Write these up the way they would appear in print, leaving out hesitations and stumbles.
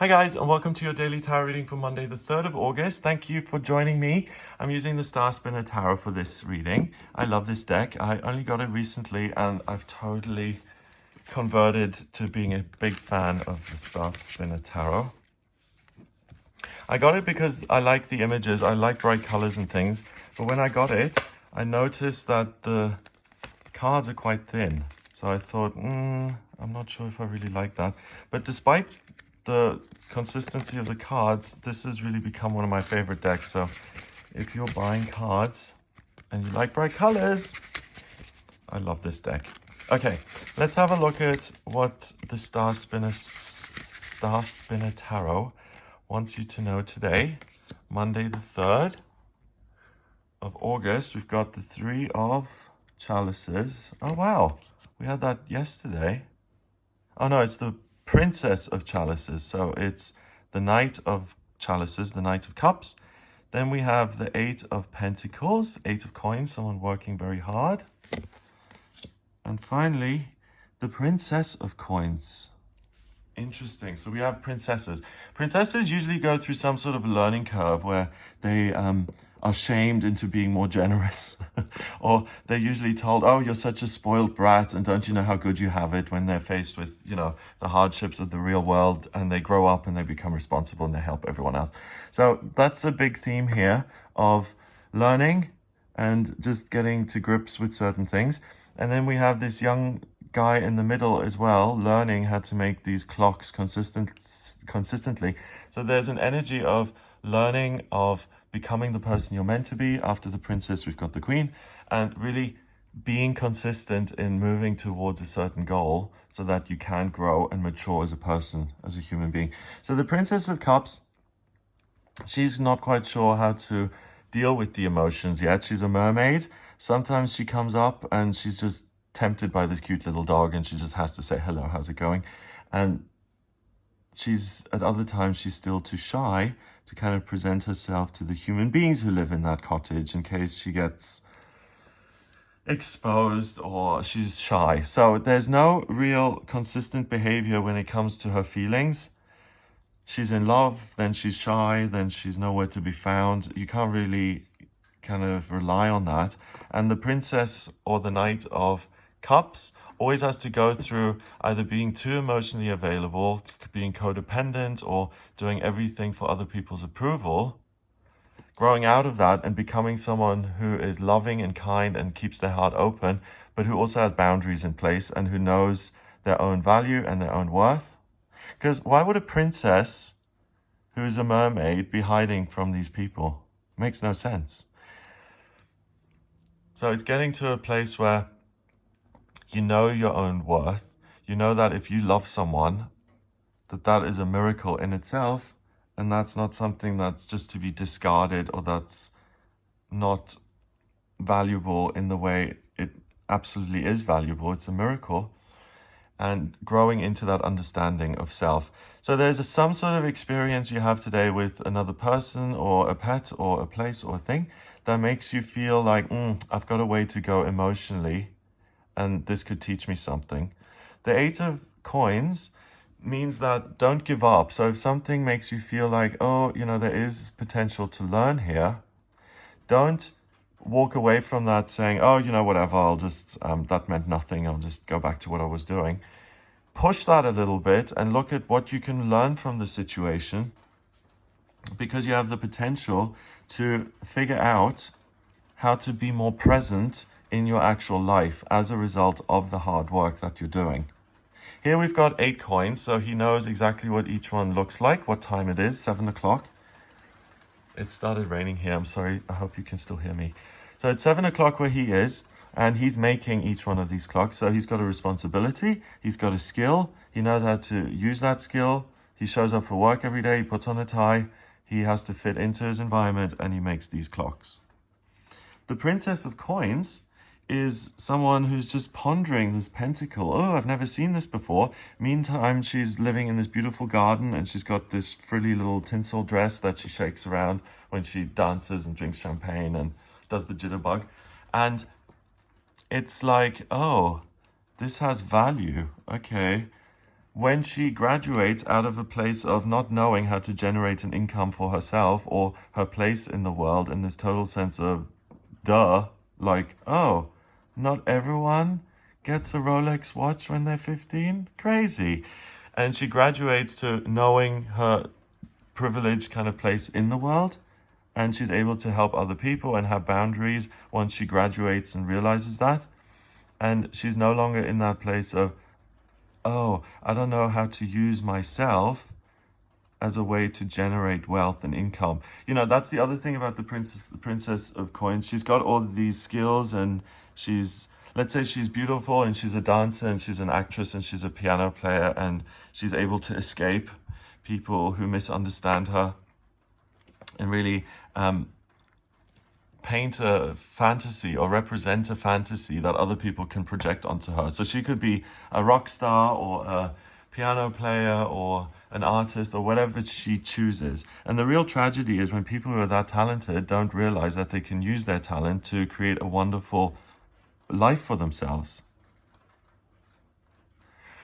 Hi guys, and welcome to your daily tarot reading for Monday the 3rd of August. Thank you for joining me. I'm using the Star Spinner Tarot for this reading. I love this deck. I only got it recently and I've totally converted to being a big fan of the Star Spinner Tarot. I got it because I like the images, I like bright colors and things, but when I got it, I noticed that the cards are quite thin. So I thought, I'm not sure if I really like that. But despite the consistency of the cards, this has really become one of my favorite decks. So if you're buying cards and you like bright colors, I love this deck. Okay, let's have a look at what the Star Spinner Tarot wants you to know today. Monday the 3rd of August. We've got the Three of Chalices. Oh wow, we had that yesterday. Oh no, it's the Princess of Chalices. So it's the Knight of Chalices, the Knight of Cups. Then we have the Eight of Pentacles, Eight of Coins, someone working very hard. And finally, the Princess of Coins. Interesting. So we have princesses. Princesses usually go through some sort of learning curve where they are shamed into being more generous. Or they're usually told, oh, you're such a spoiled brat and don't you know how good you have it, when they're faced with, you know, the hardships of the real world, and they grow up and they become responsible and they help everyone else. So that's a big theme here of learning and just getting to grips with certain things. And then we have this young guy in the middle as well, learning how to make these clocks consistently. So there's an energy of learning, of becoming the person you're meant to be. After the princess, we've got the queen, and really being consistent in moving towards a certain goal so that you can grow and mature as a person, as a human being. So the Princess of Cups, she's not quite sure how to deal with the emotions yet. She's a mermaid. Sometimes she comes up and she's just tempted by this cute little dog and she just has to say, hello, how's it going? And at other times, she's still too shy to kind of present herself to the human beings who live in that cottage in case she gets exposed or she's shy. So there's no real consistent behavior when it comes to her feelings. She's in love, then she's shy, then she's nowhere to be found. You can't really kind of rely on that. And the princess or the Knight of Cups always has to go through either being too emotionally available, being codependent, or doing everything for other people's approval, growing out of that and becoming someone who is loving and kind and keeps their heart open, but who also has boundaries in place and who knows their own value and their own worth. Because why would a princess who is a mermaid be hiding from these people? It makes no sense. So it's getting to a place where you know your own worth. You know that if you love someone, that is a miracle in itself. And that's not something that's just to be discarded or that's not valuable in the way it absolutely is valuable. It's a miracle. And growing into that understanding of self. So there's some sort of experience you have today with another person or a pet or a place or a thing that makes you feel like, I've got a way to go emotionally, and this could teach me something. The Eight of Coins means that don't give up. So if something makes you feel like, oh, you know, there is potential to learn here, don't walk away from that saying, oh, you know, whatever, I'll just, that meant nothing, I'll just go back to what I was doing. Push that a little bit and look at what you can learn from the situation, because you have the potential to figure out how to be more present in your actual life as a result of the hard work that you're doing. Here we've got 8 coins, so he knows exactly what each one looks like, what time it is, 7 o'clock. It started raining here, I'm sorry, I hope you can still hear me. So it's 7 o'clock where he is, and he's making each one of these clocks. So he's got a responsibility, he's got a skill, he knows how to use that skill, he shows up for work every day, he puts on a tie, he has to fit into his environment, and he makes these clocks. The Princess of Coins is someone who's just pondering this pentacle. Oh, I've never seen this before. Meantime, she's living in this beautiful garden and she's got this frilly little tinsel dress that she shakes around when she dances and drinks champagne and does the jitterbug. And it's like, oh, this has value. Okay, when she graduates out of a place of not knowing how to generate an income for herself or her place in the world, in this total sense of duh, like, oh, not everyone gets a Rolex watch when they're 15? Crazy. And she graduates to knowing her privileged kind of place in the world, and she's able to help other people and have boundaries once she graduates and realizes that. And she's no longer in that place of, oh, I don't know how to use myself as a way to generate wealth and income. You know, that's the other thing about the princess of coins. She's got all of these skills, and she's, let's say she's beautiful and she's a dancer and she's an actress and she's a piano player, and she's able to escape people who misunderstand her and really paint a fantasy or represent a fantasy that other people can project onto her. So she could be a rock star or a piano player or an artist or whatever she chooses. And the real tragedy is when people who are that talented don't realize that they can use their talent to create a wonderful life for themselves.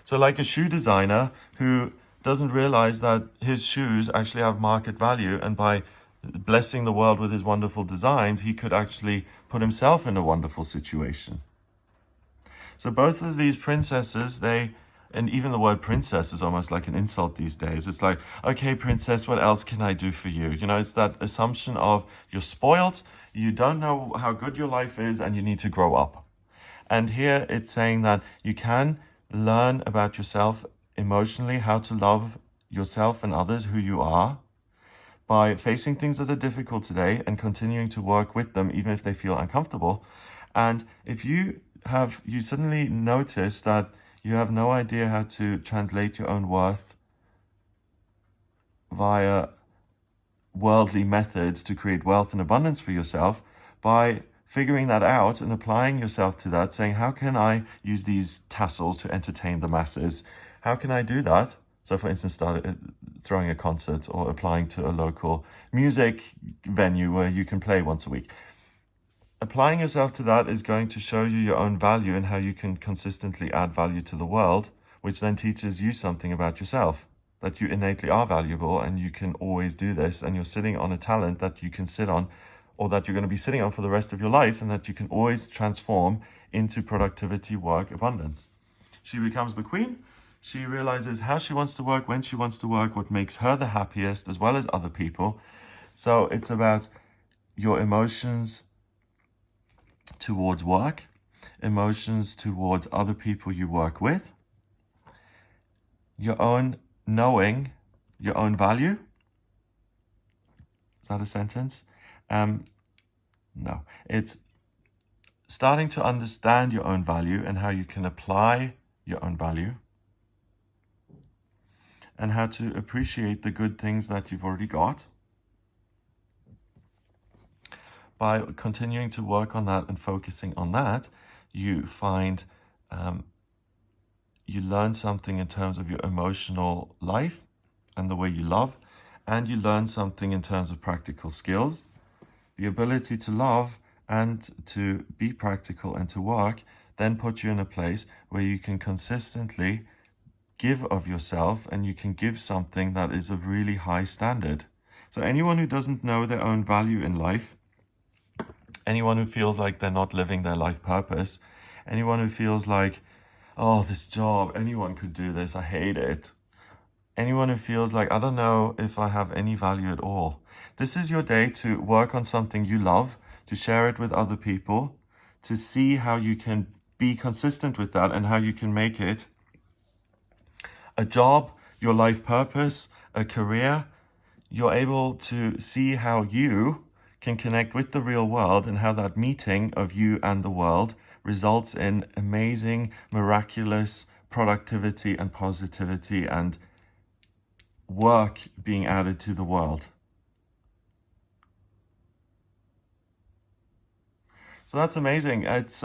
So like a shoe designer who doesn't realize that his shoes actually have market value, and by blessing the world with his wonderful designs, he could actually put himself in a wonderful situation. So both of these princesses, and even the word princess is almost like an insult these days. It's like, okay, princess, what else can I do for you? You know, it's that assumption of you're spoiled, you don't know how good your life is, and you need to grow up. And here it's saying that you can learn about yourself emotionally, how to love yourself and others, who you are, by facing things that are difficult today and continuing to work with them even if they feel uncomfortable. And if you suddenly notice that you have no idea how to translate your own worth via worldly methods to create wealth and abundance for yourself, by figuring that out and applying yourself to that, saying, how can I use these tassels to entertain the masses? How can I do that? So for instance, start throwing a concert or applying to a local music venue where you can play once a week. Applying yourself to that is going to show you your own value and how you can consistently add value to the world, which then teaches you something about yourself, that you innately are valuable and you can always do this, and you're sitting on a talent that you can sit on, or that you're going to be sitting on for the rest of your life, and that you can always transform into productivity, work, abundance. She becomes the queen. She realizes how she wants to work, when she wants to work, what makes her the happiest, as well as other people. So it's about your emotions towards work, emotions towards other people you work with, your own knowing your own value. Is that a sentence? No. It's starting to understand your own value and how you can apply your own value, and how to appreciate the good things that you've already got. By continuing to work on that and focusing on that, you find you learn something in terms of your emotional life and the way you love, and you learn something in terms of practical skills. The ability to love and to be practical and to work then put you in a place where you can consistently give of yourself, and you can give something that is of really high standard. So anyone who doesn't know their own value in life, anyone who feels like they're not living their life purpose, anyone who feels like, oh, this job, anyone could do this, I hate it. Anyone who feels like, I don't know if I have any value at all. This is your day to work on something you love, to share it with other people, to see how you can be consistent with that and how you can make it a job, your life purpose, a career. You're able to see how you can connect with the real world, and how that meeting of you and the world results in amazing, miraculous productivity and positivity and work being added to the world. So that's amazing. It's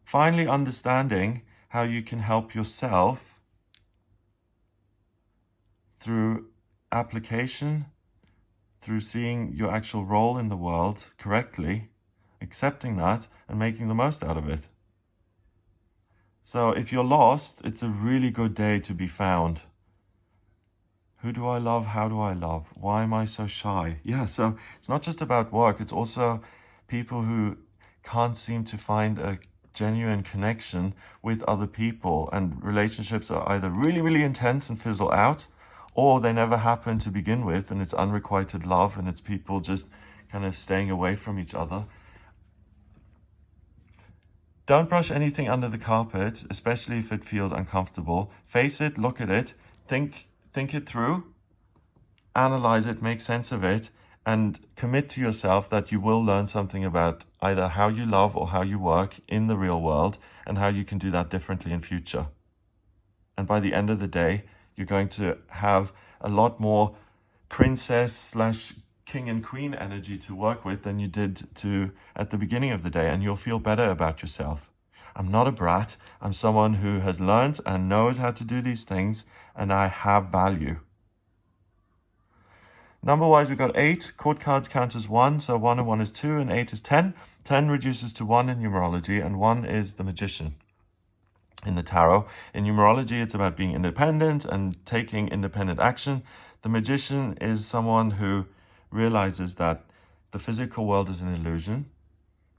finally understanding how you can help yourself through application, through seeing your actual role in the world correctly, accepting that and making the most out of it. So if you're lost, it's a really good day to be found. Who do I love? How do I love? Why am I so shy? Yeah, so it's not just about work. It's also people who can't seem to find a genuine connection with other people, and relationships are either really, really intense and fizzle out, or they never happen to begin with, and it's unrequited love, and it's people just kind of staying away from each other. Don't brush anything under the carpet, especially if it feels uncomfortable. Face it, look at it, think it through, analyze it, make sense of it, and commit to yourself that you will learn something about either how you love or how you work in the real world, and how you can do that differently in future. And by the end of the day, you're going to have a lot more princess / king and queen energy to work with than you did at the beginning of the day, and you'll feel better about yourself. I'm not a brat. I'm someone who has learned and knows how to do these things, and I have value. Number-wise, we've got 8. Court cards count as 1, so 1 and 1 is 2, and 8 is 10. 10 reduces to 1 in numerology, and 1 is the magician in the tarot. In numerology, it's about being independent and taking independent action. The magician is someone who realizes that the physical world is an illusion.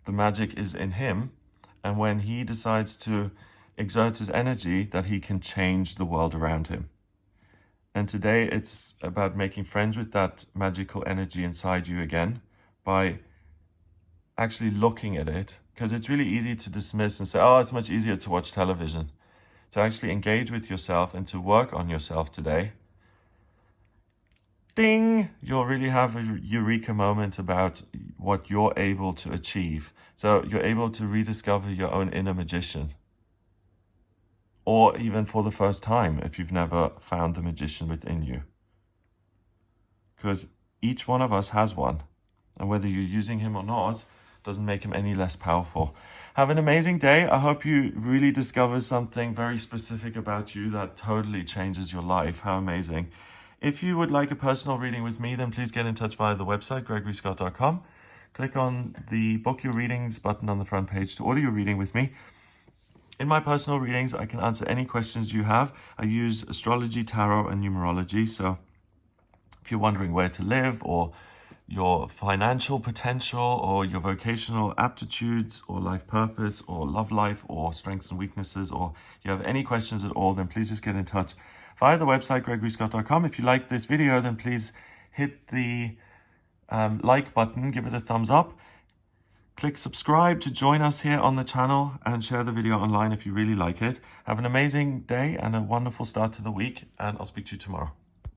The magic is in him, and when he decides to exert his energy, that he can change the world around him. And today it's about making friends with that magical energy inside you again by actually looking at it, because it's really easy to dismiss and say, oh, it's much easier to watch television. To actually engage with yourself and to work on yourself today, ding, you'll really have a eureka moment about what you're able to achieve. So you're able to rediscover your own inner magician. Or even for the first time, if you've never found the magician within you. Because each one of us has one. And whether you're using him or not, doesn't make him any less powerful. Have an amazing day. I hope you really discover something very specific about you that totally changes your life. How amazing. If you would like a personal reading with me, then please get in touch via the website, gregoryscott.com. Click on the Book Your Readings button on the front page to order your reading with me. In my personal readings, I can answer any questions you have. I use astrology, tarot, and numerology. So if you're wondering where to live, or your financial potential, or your vocational aptitudes, or life purpose, or love life, or strengths and weaknesses, or you have any questions at all, then please just get in touch via the website, gregoryscott.com. If you like this video, then please hit the like button, give it a thumbs up. Click subscribe to join us here on the channel, and share the video online if you really like it. Have an amazing day and a wonderful start to the week, and I'll speak to you tomorrow.